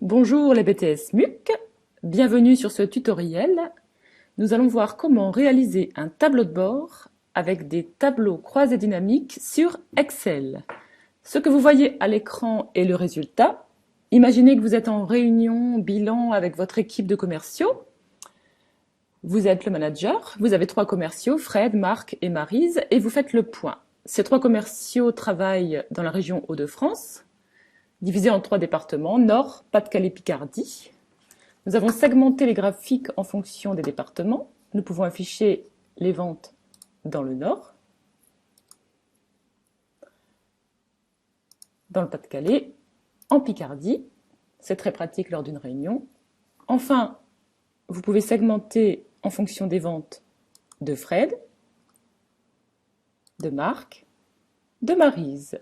Bonjour les BTS MUC, bienvenue sur ce tutoriel. Nous allons voir comment réaliser un tableau de bord avec des tableaux croisés dynamiques sur Excel. Ce que vous voyez à l'écran est le résultat. Imaginez que vous êtes en réunion bilan avec votre équipe de commerciaux. Vous êtes le manager, vous avez 3 commerciaux, Fred, Marc et Maryse, et vous faites le point. Ces 3 commerciaux travaillent dans la région Hauts-de-France, divisé en 3 départements, Nord, Pas-de-Calais, Picardie. Nous avons segmenté les graphiques en fonction des départements. Nous pouvons afficher les ventes dans le Nord, dans le Pas-de-Calais, en Picardie. C'est très pratique lors d'une réunion. Enfin, vous pouvez segmenter en fonction des ventes de Fred, de Marc, de Maryse.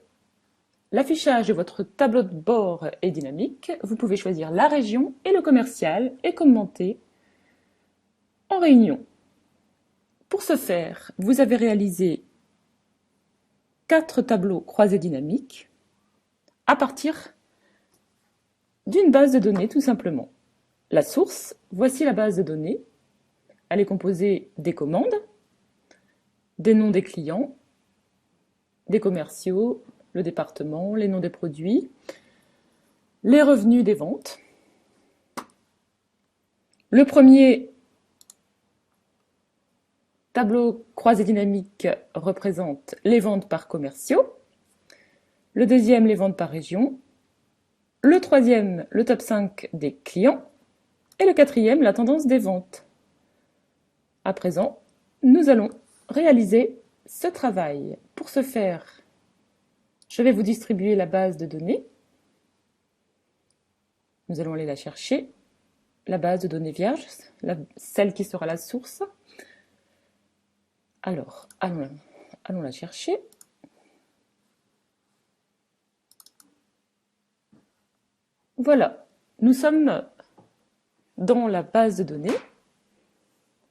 L'affichage de votre tableau de bord est dynamique. Vous pouvez choisir la région et le commercial et commenter en réunion. Pour ce faire, vous avez réalisé 4 tableaux croisés dynamiques à partir d'une base de données tout simplement. La source, voici la base de données. Elle est composée des commandes, des noms des clients, des commerciaux, le département, les noms des produits, les revenus des ventes. Le premier tableau croisé dynamique représente les ventes par commerciaux, le deuxième les ventes par région, le troisième le top 5 des clients et le quatrième la tendance des ventes. À présent, nous allons réaliser ce travail. Pour ce faire, je vais vous distribuer la base de données. Nous allons aller la chercher, la base de données vierge, celle qui sera la source. Alors, allons la chercher. Voilà, nous sommes dans la base de données.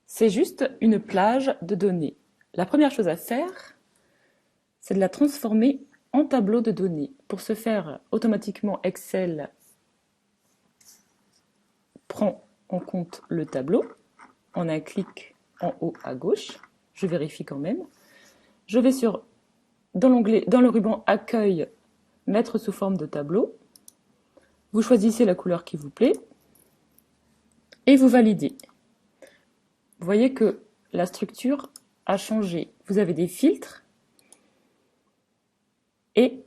C'est juste une plage de données. La première chose à faire, c'est de la transformer en tableau de données. Pour ce faire, automatiquement, Excel prend en compte le tableau en un clic en haut à gauche. Je vérifie quand même. Je vais dans le ruban Accueil, mettre sous forme de tableau. Vous choisissez la couleur qui vous plaît et vous validez. Vous voyez que la structure a changé. Vous avez des filtres et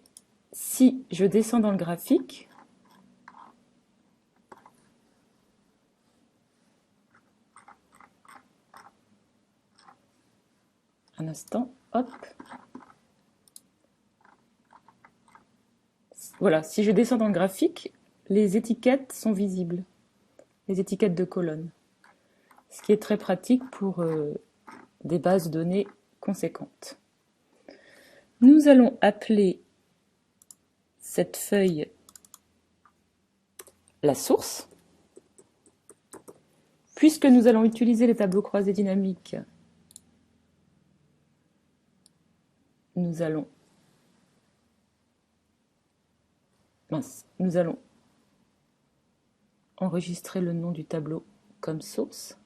si je descends dans le graphique, un instant, hop. Voilà, si je descends dans le graphique, les étiquettes sont visibles, les étiquettes de colonnes, ce qui est très pratique pour des bases de données conséquentes. Nous allons appeler cette feuille la source. Puisque nous allons utiliser les tableaux croisés dynamiques, nous allons enregistrer le nom du tableau comme source.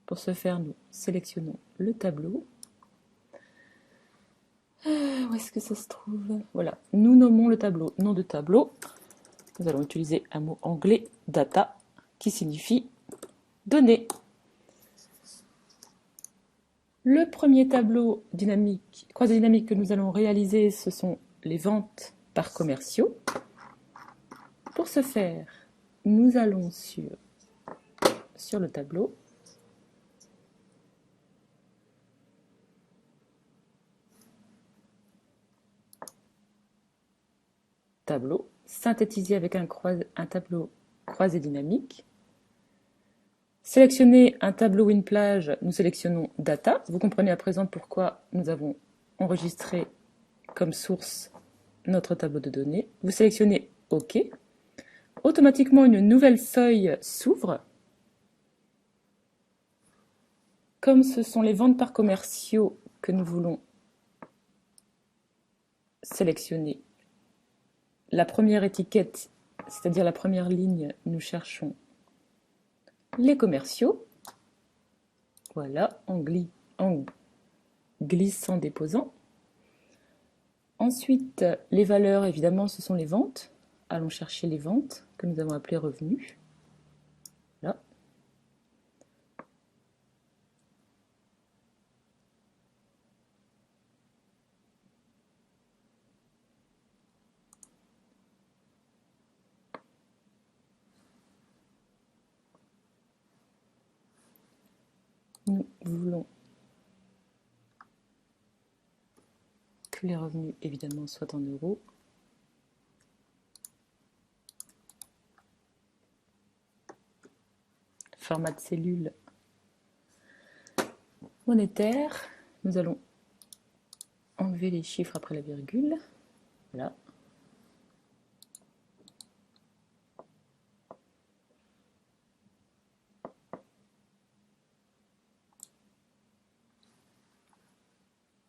Pour ce faire, nous sélectionnons le tableau. Où est-ce que ça se trouve? Voilà, nous nommons le tableau nom de tableau. Nous allons utiliser un mot anglais, data, qui signifie données. Le premier tableau croisé dynamique que nous allons réaliser, ce sont les ventes par commerciaux. Pour ce faire, nous allons sur le tableau. Tableau, synthétisé avec un tableau croisé dynamique. Sélectionner un tableau ou une plage, nous sélectionnons Data. Vous comprenez à présent pourquoi nous avons enregistré comme source notre tableau de données. Vous sélectionnez OK. Automatiquement, une nouvelle feuille s'ouvre. Comme ce sont les ventes par commerciaux que nous voulons sélectionner, la première étiquette c'est-à-dire la première ligne, nous cherchons les commerciaux. Voilà, en glissant, déposant. Ensuite, les valeurs, évidemment, ce sont les ventes. Allons chercher les ventes que nous avons appelées revenus. Là. Nous voulons que les revenus, évidemment, soient en euros. Format de cellule monétaire. Nous allons enlever les chiffres après la virgule. Voilà.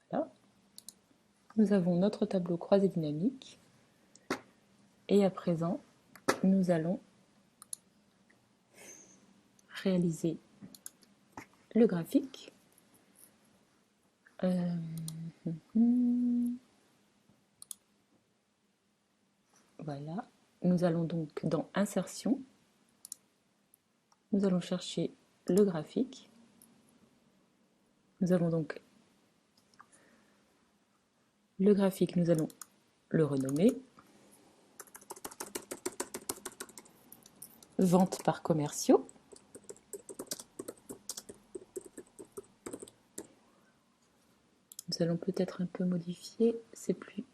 Voilà. Nous avons notre tableau croisé dynamique. Et à présent, nous allons réaliser le graphique. Voilà. Nous allons donc dans Insertion. Nous allons chercher le graphique. Nous allons donc le graphique, nous allons le renommer. Vente par commerciaux. Nous allons peut-être un peu modifier, c'est plus,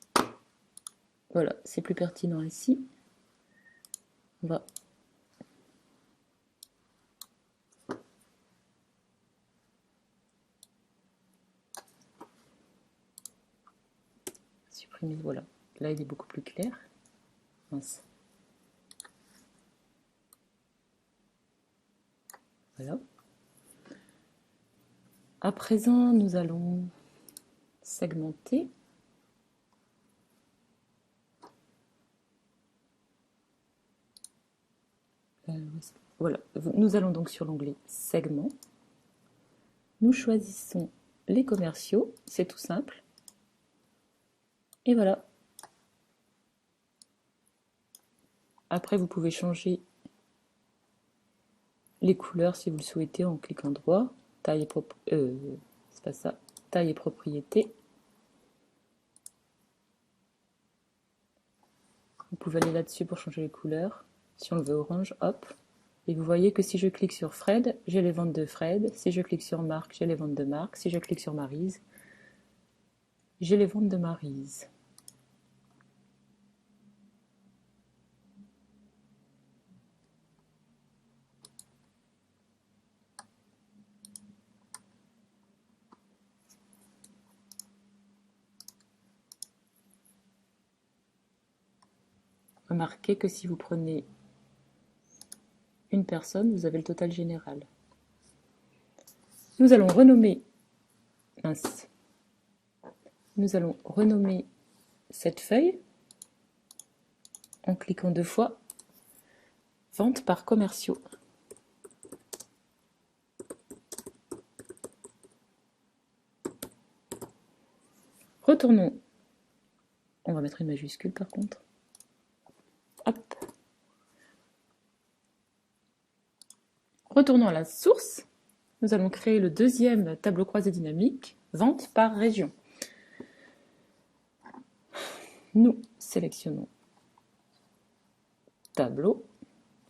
voilà, c'est plus pertinent ici. On va supprimer, voilà, là il est beaucoup plus clair. Mince. Voilà. À présent, nous allons segmenter. Voilà, nous allons donc sur l'onglet Segment. Nous choisissons les commerciaux, c'est tout simple. Et voilà. Après, vous pouvez changer les couleurs si vous le souhaitez en cliquant droit. Taille et c'est pas ça. Taille et propriété. Vous pouvez aller là-dessus pour changer les couleurs. Si on le veut orange, hop. Et vous voyez que si je clique sur Fred, j'ai les ventes de Fred. Si je clique sur Marc, j'ai les ventes de Marc. Si je clique sur Maryse, j'ai les ventes de Maryse. Remarquez que si vous prenez une personne, vous avez le total général. Nous allons renommer, nous allons renommer cette feuille en cliquant 2 fois, vente par commerciaux. Retournons, on va mettre une majuscule par contre. Hop. Retournons à la source. Nous allons créer le deuxième tableau croisé dynamique, vente par région. Nous sélectionnons tableau,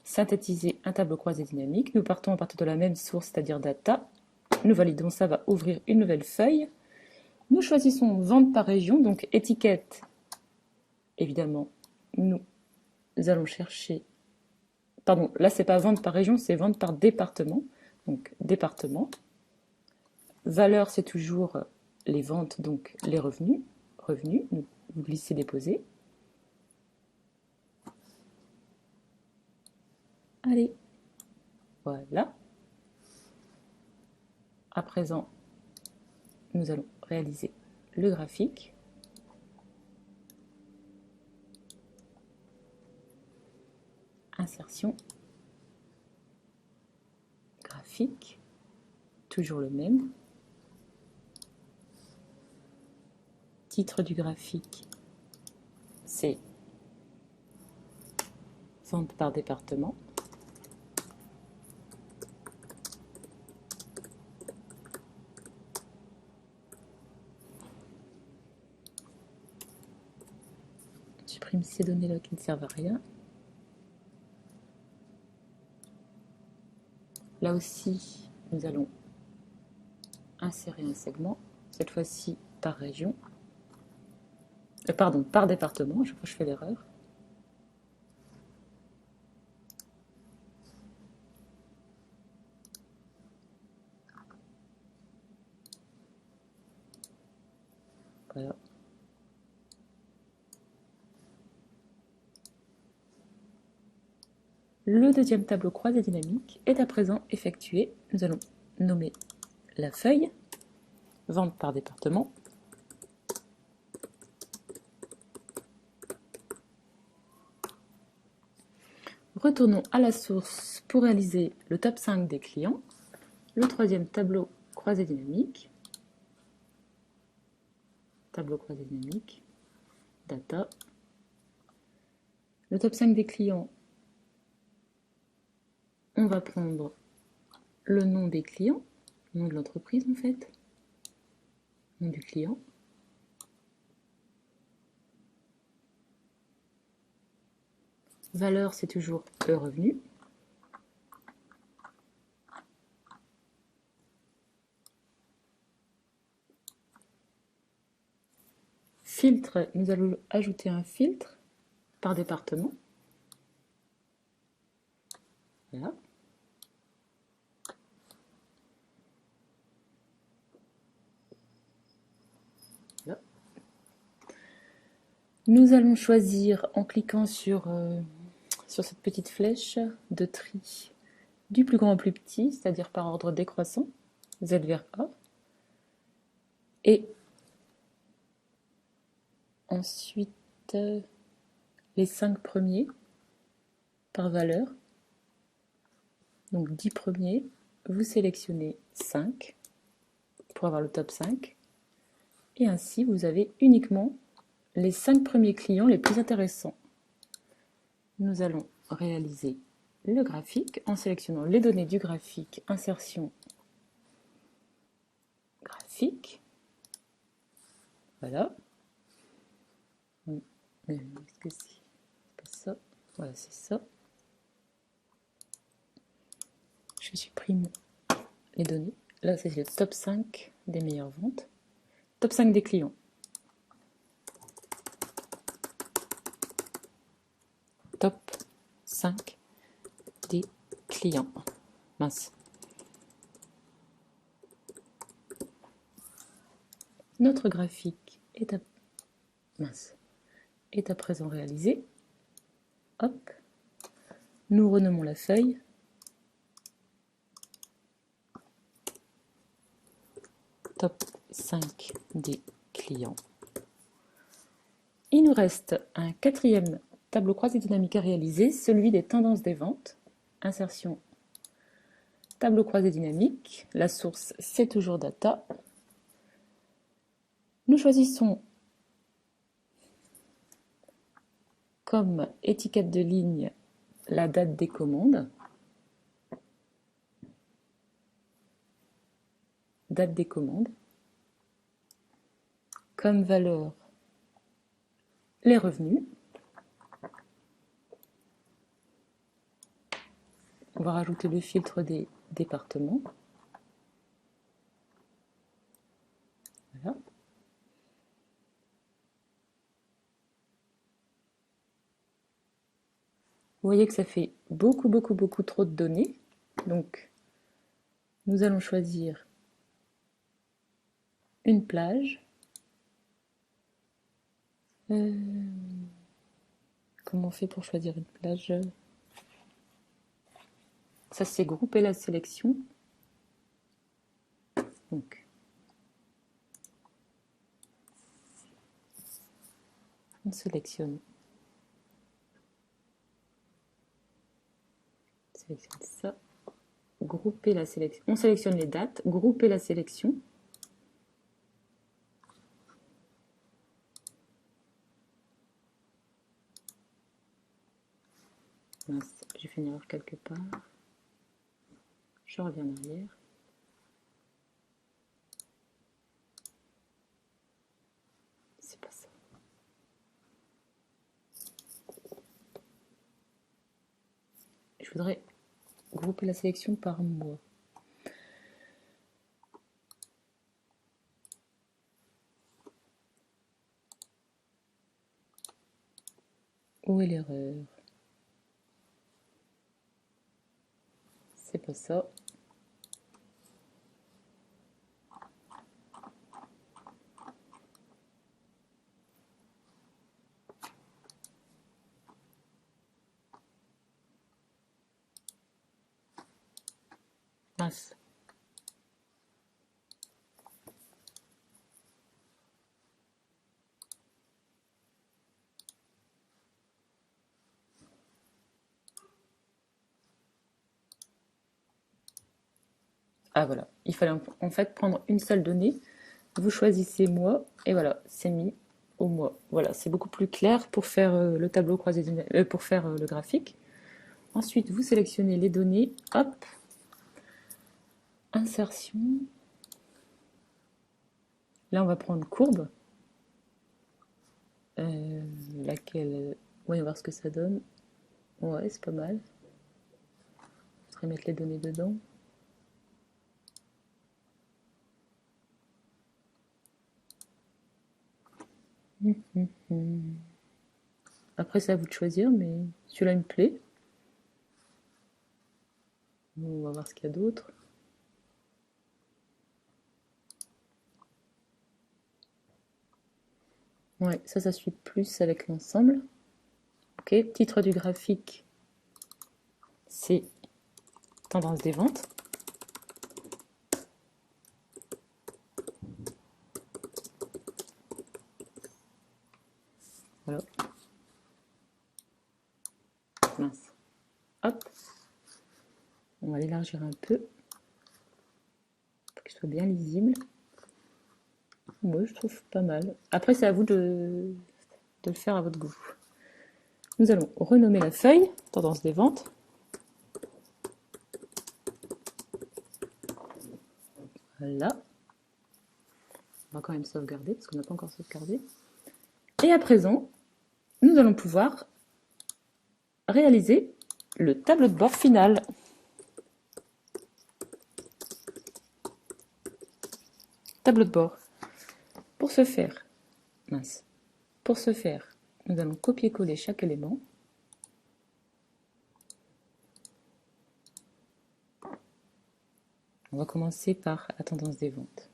synthétiser un tableau croisé dynamique. Nous partons à partir de la même source, c'est-à-dire data. Nous validons, ça va ouvrir une nouvelle feuille. Nous choisissons vente par région, donc étiquette. Évidemment, nous allons chercher, pardon, là c'est pas vente par région, c'est vente par département. Donc département. Valeur, c'est toujours les ventes, donc les revenus. Revenus, vous glissez déposer. Allez, voilà. À présent, nous allons réaliser le graphique. insertion, graphique, toujours le même. Titre du graphique, c'est vente par département. On supprime ces données-là qui ne servent à rien. Là aussi, nous allons insérer un segment, cette fois-ci par région. Pardon, par département, je crois que je fais l'erreur. Voilà. Le deuxième tableau croisé dynamique est à présent effectué. Nous allons nommer la feuille, vente par département. Retournons à la source pour réaliser le top 5 des clients. Le troisième tableau croisé dynamique. Tableau croisé dynamique. Data. Le top 5 des clients. On va prendre le nom des clients, le nom de l'entreprise en fait, nom du client. Valeur, c'est toujours le revenu. Filtre, nous allons ajouter un filtre par département. Voilà. Voilà. Nous allons choisir, en cliquant sur cette petite flèche de tri, du plus grand au plus petit, c'est-à-dire par ordre décroissant, Z vers A. Et ensuite, les 5 premiers par valeur. Donc 10 premiers, vous sélectionnez 5 pour avoir le top 5. Et ainsi, vous avez uniquement les 5 premiers clients les plus intéressants. Nous allons réaliser le graphique en sélectionnant les données du graphique, insertion, graphique. Voilà. Est-ce que c'est pas ça? Voilà, c'est ça. Je supprime les données. Là, c'est le top 5 des meilleures ventes. Top 5 des clients. Top 5 des clients. Mince. Notre graphique est à présent réalisé. Hop. Nous renommons la feuille. Top 5 des clients. Il nous reste un quatrième tableau croisé dynamique à réaliser, celui des tendances des ventes. Insertion, tableau croisé dynamique. La source, c'est toujours data. Nous choisissons comme étiquette de ligne la date des commandes. Date des commandes. Comme valeur, les revenus. On va rajouter le filtre des départements. Voilà. Vous voyez que ça fait beaucoup trop de données. Donc, nous allons choisir une plage. Comment on fait pour choisir une plage? Ça, c'est grouper la sélection. Donc, on sélectionne sélectionne ça. Grouper la sélection. On sélectionne les dates, grouper la sélection. J'ai fait une erreur quelque part. Je reviens en arrière. C'est pas ça. Je voudrais grouper la sélection par mois. Où est l'erreur? C'est pas ça. Mince. Ah voilà, il fallait en fait prendre une seule donnée. Vous choisissez mois et voilà, c'est mis au mois. Voilà, c'est beaucoup plus clair pour faire le tableau croisé pour faire le graphique. Ensuite, vous sélectionnez les données, hop, insertion. Là, on va prendre courbe. Laquelle, voyons voir ce que ça donne. Ouais, c'est pas mal. Je vais mettre les données dedans. Après, c'est à vous de choisir, mais celui-là me plaît. On va voir ce qu'il y a d'autre. Ouais, ça suit plus avec l'ensemble. Ok, titre du graphique, c'est tendance des ventes. Voilà. Mince. Hop. On va l'élargir un peu pour qu'il soit bien lisible. Moi, je trouve pas mal. Après, c'est à vous de le faire à votre goût. Nous allons renommer la feuille, tendance des ventes. Voilà. On va quand même sauvegarder parce qu'on n'a pas encore sauvegardé. Et à présent, nous allons pouvoir réaliser le tableau de bord final. Tableau de bord. Pour ce faire, nous allons copier-coller chaque élément. On va commencer par la tendance des ventes.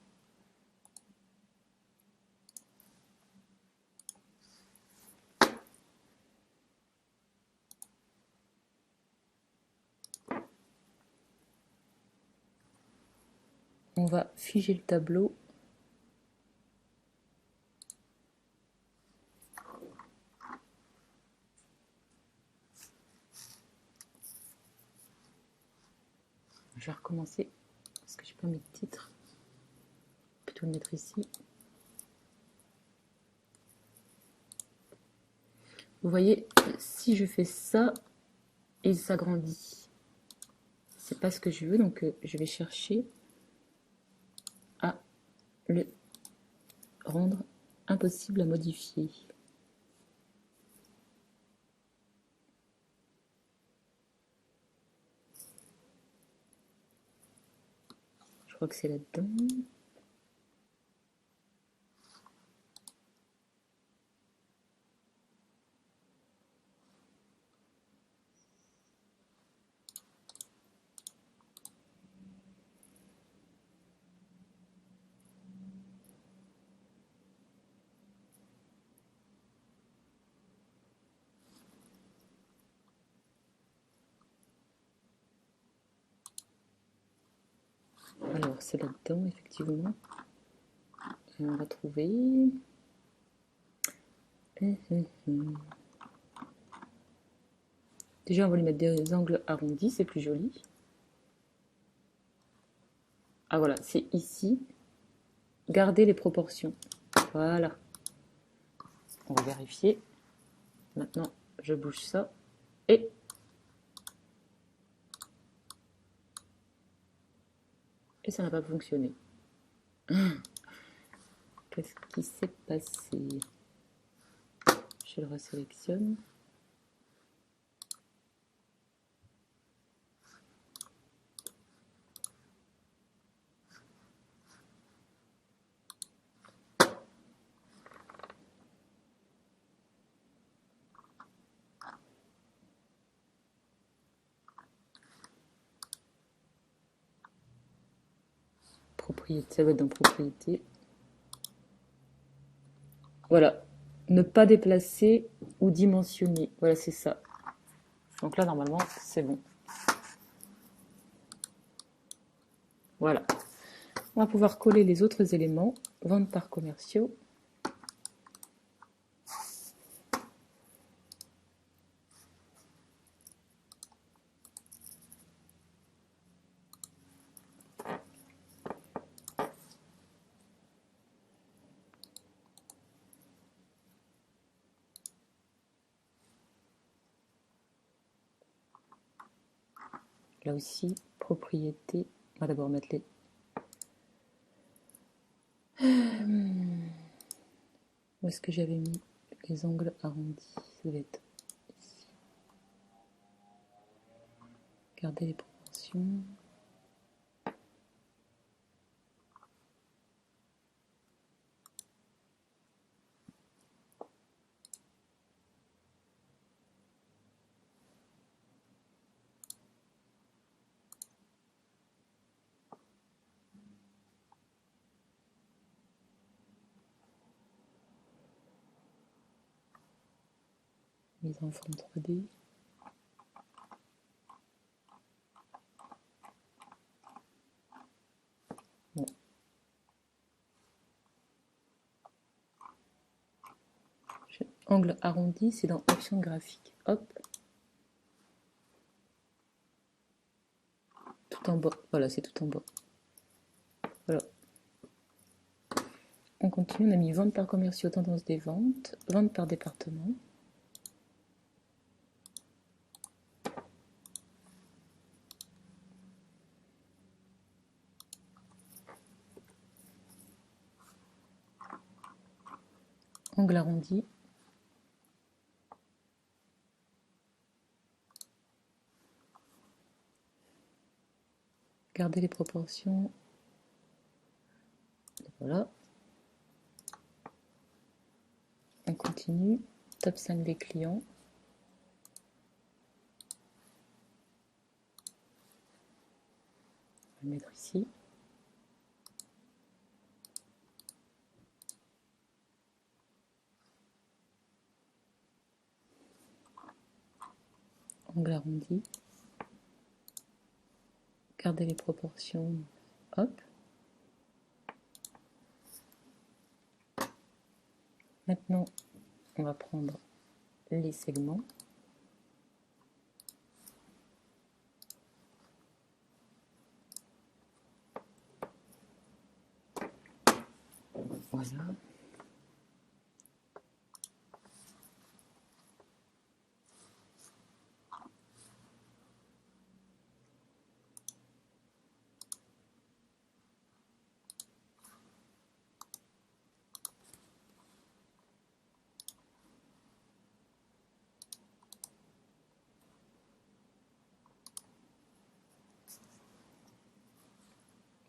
On va figer le tableau. Je vais recommencer parce que je n'ai pas mis de titre. Plutôt le mettre ici. Vous voyez, si je fais ça, il s'agrandit. C'est pas ce que je veux, donc je vais chercher à le rendre impossible à modifier. Je crois que c'est là-dedans. Alors, c'est là-dedans, effectivement. Et on va trouver... Déjà, on va lui mettre des angles arrondis, c'est plus joli. Ah voilà, c'est ici. Gardez les proportions. Voilà. On va vérifier. Maintenant, je bouge ça. Et ça n'a pas fonctionné. Qu'est-ce qui s'est passé? Je le resélectionne. Propriété, ça va être dans propriété. Voilà. Ne pas déplacer ou dimensionner. Voilà, c'est ça. Donc là, normalement, c'est bon. Voilà. On va pouvoir coller les autres éléments. Vente par commerciaux. Là aussi, propriété. On va d'abord mettre les... Où est-ce que j'avais mis les angles arrondis? Ça doit être ici. Gardez les proportions. Mise en forme 3D. Bon. Angle arrondi, c'est dans option graphique. Hop. Tout en bas. Voilà, c'est tout en bas. Voilà. On continue, on a mis vente par commerciaux, tendance des ventes, vente par département. Angle arrondi. Gardez les proportions. Voilà. On continue. Top 5 des clients. On va le mettre ici. Angle arrondi. Gardez les proportions. Hop. Maintenant, on va prendre les segments. Voilà.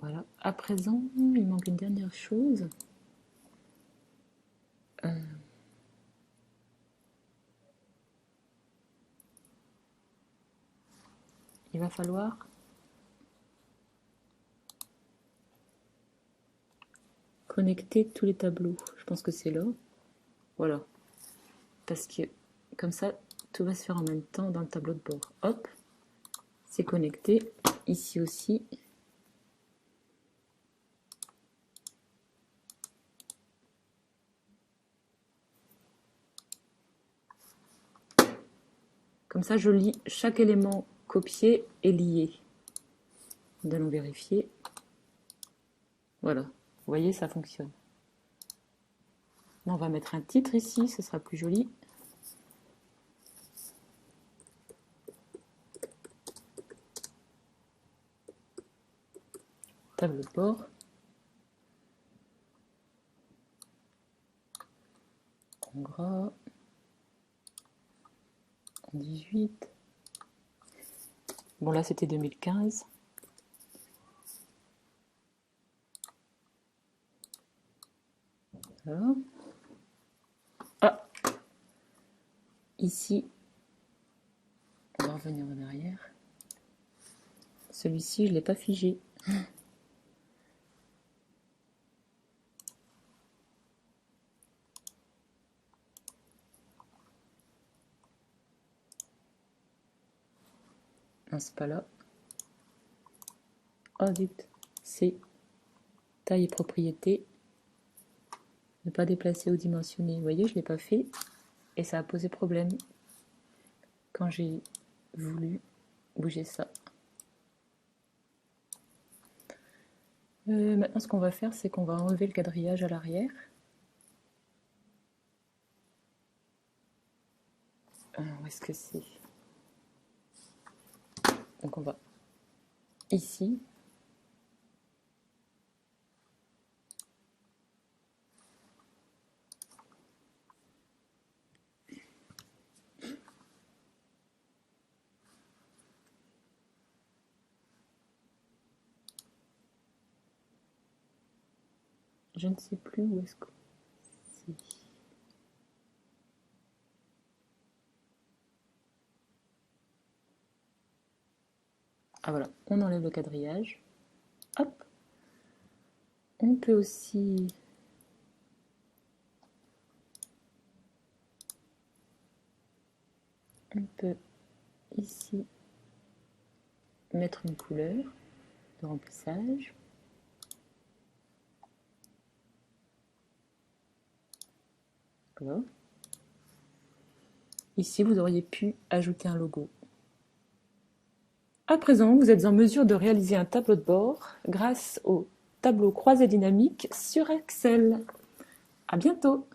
Voilà. À présent, il manque une dernière chose. Il va falloir connecter tous les tableaux. Je pense que c'est là. Voilà. Parce que comme ça, tout va se faire en même temps dans le tableau de bord. Hop, c'est connecté. Ici aussi. Comme ça, je lis chaque élément copié et lié. Nous allons vérifier. Voilà, vous voyez, ça fonctionne. Là, on va mettre un titre ici, ce sera plus joli. Tableau de bord. En gras. En 18. Bon, là, c'était 2015. Voilà. Ah, ici, on va revenir en arrière. Celui-ci, je ne l'ai pas figé. Non, c'est pas là. Oh, vite. C'est taille et propriété. Ne pas déplacer ou dimensionner. Vous voyez, je ne l'ai pas fait. Et ça a posé problème quand j'ai voulu bouger ça. Maintenant, ce qu'on va faire, c'est qu'on va enlever le quadrillage à l'arrière. Où est-ce que c'est? Donc on va ici. Je ne sais plus où est-ce que c'est. Ah voilà, on enlève le quadrillage. Hop. On peut aussi ici mettre une couleur de remplissage. Voilà. Ici, vous auriez pu ajouter un logo. À présent, vous êtes en mesure de réaliser un tableau de bord grâce au tableau croisé dynamique sur Excel. À bientôt!